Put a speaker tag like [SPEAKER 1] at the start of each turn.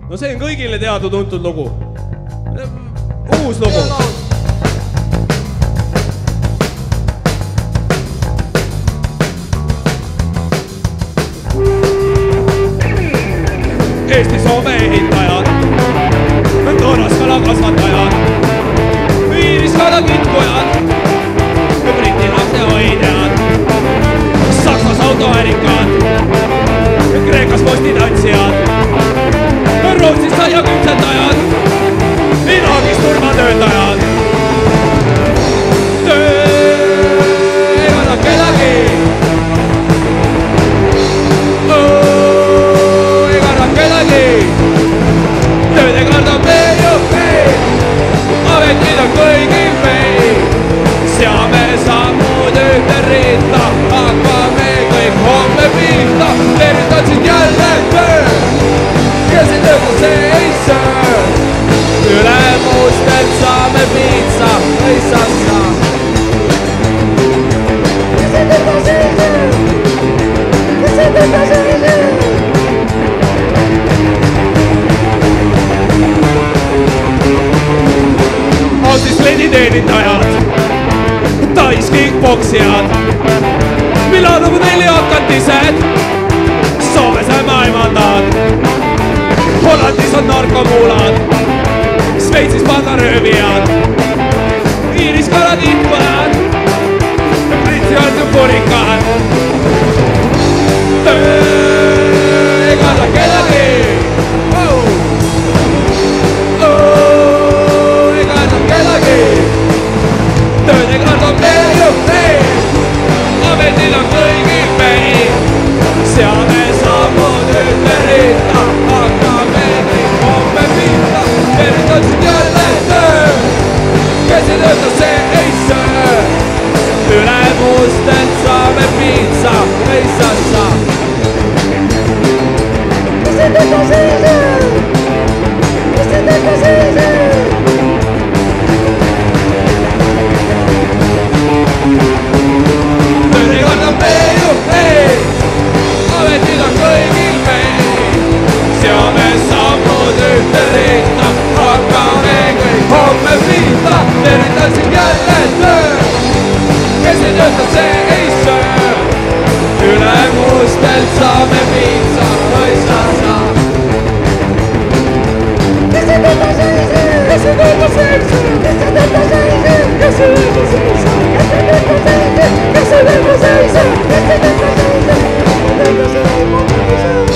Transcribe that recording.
[SPEAKER 1] no see on kõigile teada-tuntud lugu. Uus lugu. Eesti-Soome ehitajad, Norras kalakasvatajad, Iiris kalakitkujad, Briti lapsehoidjad, Saksas autoärikad, Kreekas postitantsijad, Rootsis saiaküpsetajad, Iraagis turvatöötajad. Töö ei anna kedagi. Tööd ei karda meil ju meil, ametid on kõigil meil. Seame sammud ühte ritta, hakkame kõik homme pihta. Tervitan sind jälle töö, kes ei tööta, see ei söö. Ülemustelt saame piitsa või sassa. Kes ei tööta, see ei söö, kes ei tööta, see ei söö. Siis klenditeenindajad, Tais kickboksijad, Milanovu neliakatised, Soomes on maailmandad, Hollandis on narkomuulad, Sveitsis pangaröövijad, Iiris kalatitkujad, Britsi on kurikad. Töö ei karda kedagi. Tööd ei karda meil ju meil, ametid on kõigil meil. Seame sammud ühte ritta, hakkame kõik homme pihta. Tervitan sind jälle töö, kes ei tööta, see ei söö. Ülemustelt saame piitsa või sassa. Kes ei tööta, see ei söö, kes ei tööta, see ei söö. Tööd ei karda meil ju meil, ametid on kõigil meil. Seame sammud ühte ritta, hakkame kõik homme pihta. Tervitan sind jälle töö, kes ei tööta, see ei söö. Ülemustelt saame piitsa või sassa. Kes ei tööta, see ei söö, kes ei tööta, see ei söö, kes ei tööta, see ei söö, kes ei tööta, see ei söö, kes ei tööta, see ei söö, kes ei tööta, see ei söö, kes ei tööta, see ei söö, kes ei tööta, see ei söö.